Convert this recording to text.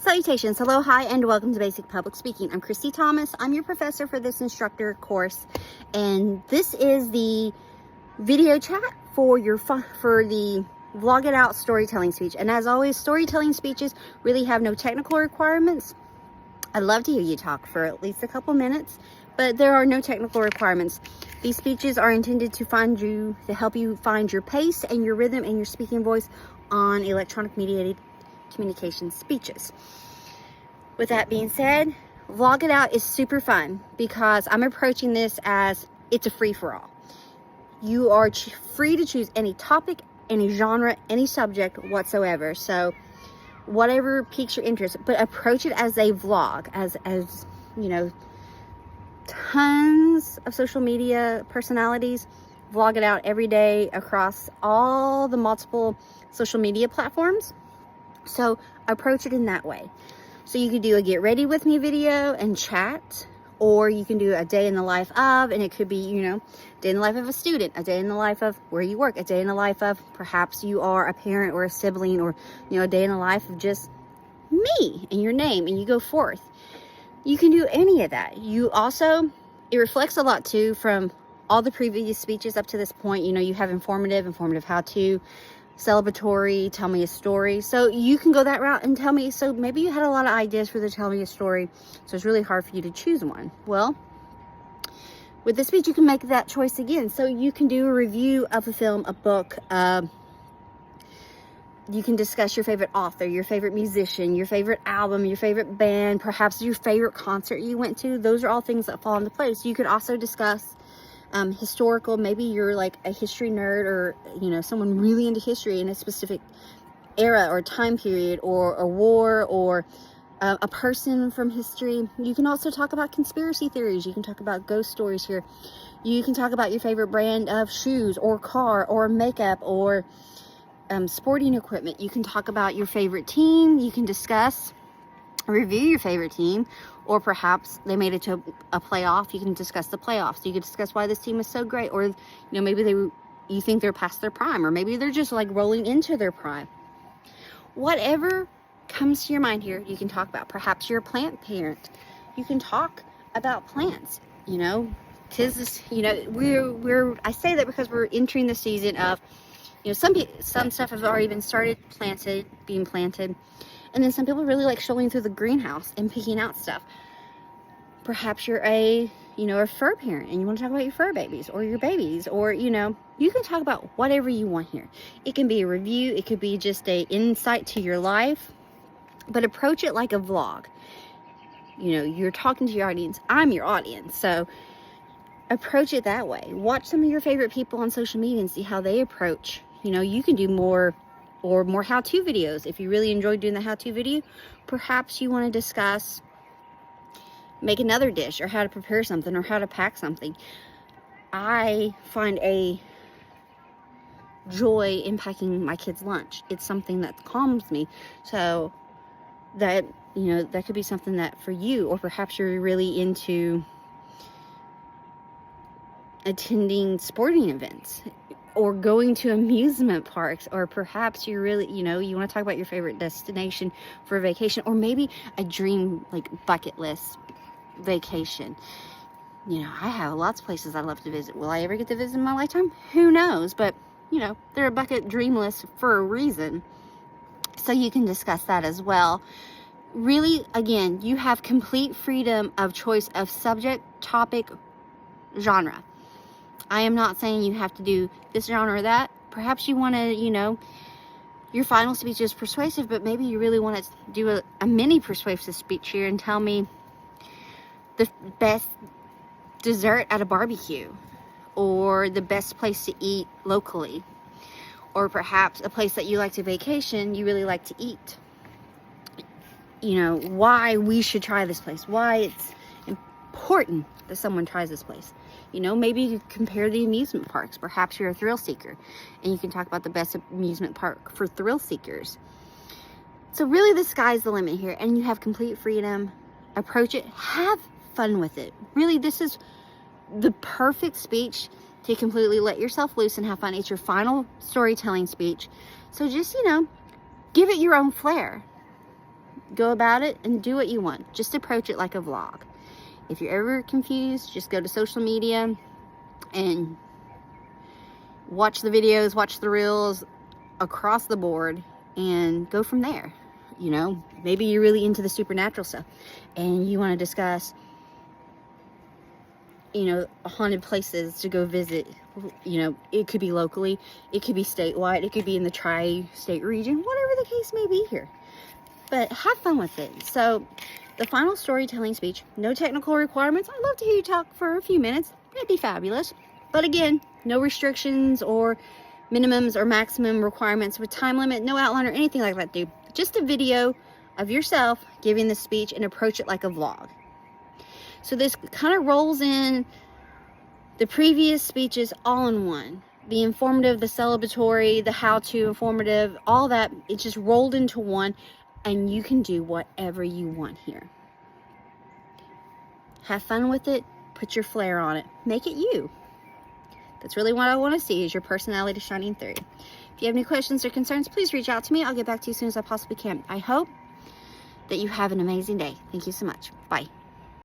Salutations, hello, hi, and welcome to Basic Public Speaking. I'm Christy Thomas. I'm your professor for this instructor course, and this is the video chat for the Vlog It Out storytelling speech. And as always, storytelling speeches really have no technical requirements. I'd love to hear you talk for at least a couple minutes, but there are no technical requirements. These speeches are intended to help you find your pace and your rhythm and your speaking voice on electronic mediated communication speeches. With that being said, Vlog It Out is super fun because I'm approaching this as it's a free-for-all. You are free to choose any topic, any genre, any subject whatsoever. So whatever piques your interest, but approach it as a vlog, as you know, tons of social media personalities vlog it out every day across all the multiple social media platforms. So approach it in that way. So you could do a get ready with me video and chat, or you can do a day in the life of, and it could be, you know, day in the life of a student, a day in the life of where you work, a day in the life of perhaps you are a parent or a sibling, or, you know, a day in the life of just me and your name, and you go forth. You can do any of that. It reflects a lot too from all the previous speeches up to this point. You know, you have informative how-to, celebratory, tell me a story. So you can go that route and tell me. So maybe you had a lot of ideas for the tell me a story, so it's really hard for you to choose one. Well, with this speech, you can make that choice again. So you can do a review of a film, a book. You can discuss your favorite author, your favorite musician, your favorite album, your favorite band, perhaps your favorite concert you went to. Those are all things that fall into place. You could also discuss historical. Maybe you're like a history nerd, or, you know, someone really into history in a specific era or time period, or a war, or a person from history. You can also talk about conspiracy theories. You can talk about ghost stories here. You can talk about your favorite brand of shoes or car or makeup or sporting equipment. You can talk about your favorite team. You can review your favorite team, or perhaps they made it to a playoff. You can discuss the playoffs. You can discuss why this team is so great, or, you know, maybe you think they're past their prime, or maybe they're just like rolling into their prime. Whatever comes to your mind here, you can talk about. Perhaps you're a plant parent. You can talk about plants. You know, I say that because we're entering the season of, you know, some stuff has already been being planted. And then some people really like showing through the greenhouse and picking out stuff. Perhaps you're a fur parent and you want to talk about your fur babies or your babies, or, you know, you can talk about whatever you want here. It can be a review. It could be just a insight to your life, but approach it like a vlog. You know, you're talking to your audience. I'm your audience. So approach it that way. Watch some of your favorite people on social media and see how they approach. You know, you can do more how-to videos. If you really enjoy doing the how-to video, perhaps you want to make another dish, or how to prepare something, or how to pack something. I find a joy in packing my kids' lunch. It's something that calms me. So that, you know, that could be something that for you, or perhaps you're really into attending sporting events, or going to amusement parks, or perhaps you're really, you know, you want to talk about your favorite destination for a vacation, or maybe a dream, like, bucket list vacation. You know, I have lots of places I love to visit. Will I ever get to visit in my lifetime? Who knows? But, you know, they're a bucket dream list for a reason. So you can discuss that as well. Really, again, you have complete freedom of choice of subject, topic, genre. I am not saying you have to do this genre or that. Perhaps you want to, you know, your final speech is persuasive, but maybe you really want to do a mini persuasive speech here and tell me the best dessert at a barbecue, or the best place to eat locally, or perhaps a place that you like to vacation, you really like to eat. You know, why we should try this place, why it's important that someone tries this place. You know, maybe you compare the amusement parks. Perhaps you're a thrill seeker, and you can talk about the best amusement park for thrill seekers. So really, the sky's the limit here, and you have complete freedom. Approach it. Have fun with it. Really, this is the perfect speech to completely let yourself loose and have fun. It's your final storytelling speech. So just, you know, give it your own flair. go about it and do what you want. Just approach it like a vlog. If you're ever confused, just go to social media and watch the videos, watch the reels across the board, and go from there. You know, maybe you're really into the supernatural stuff and you want to discuss, you know, haunted places to go visit. You know, it could be locally, it could be statewide, it could be in the tri-state region, whatever the case may be here. But have fun with it. So the final storytelling speech, no technical requirements. I'd love to hear you talk for a few minutes. That'd be fabulous. But again, no restrictions or minimums or maximum requirements with time limit, no outline or anything like that, dude. Just a video of yourself giving the speech and approach it like a vlog. So this kind of rolls in the previous speeches all in one. The informative, the celebratory, the how-to informative, all that, it just rolled into one, and you can do whatever you want here. Have fun with it, put your flair on it, make it you. That's really what I want to see, is your personality shining through. If you have any questions or concerns, please reach out to me. I'll get back to you as soon as I possibly can. I hope that you have an amazing day. Thank you so much. Bye.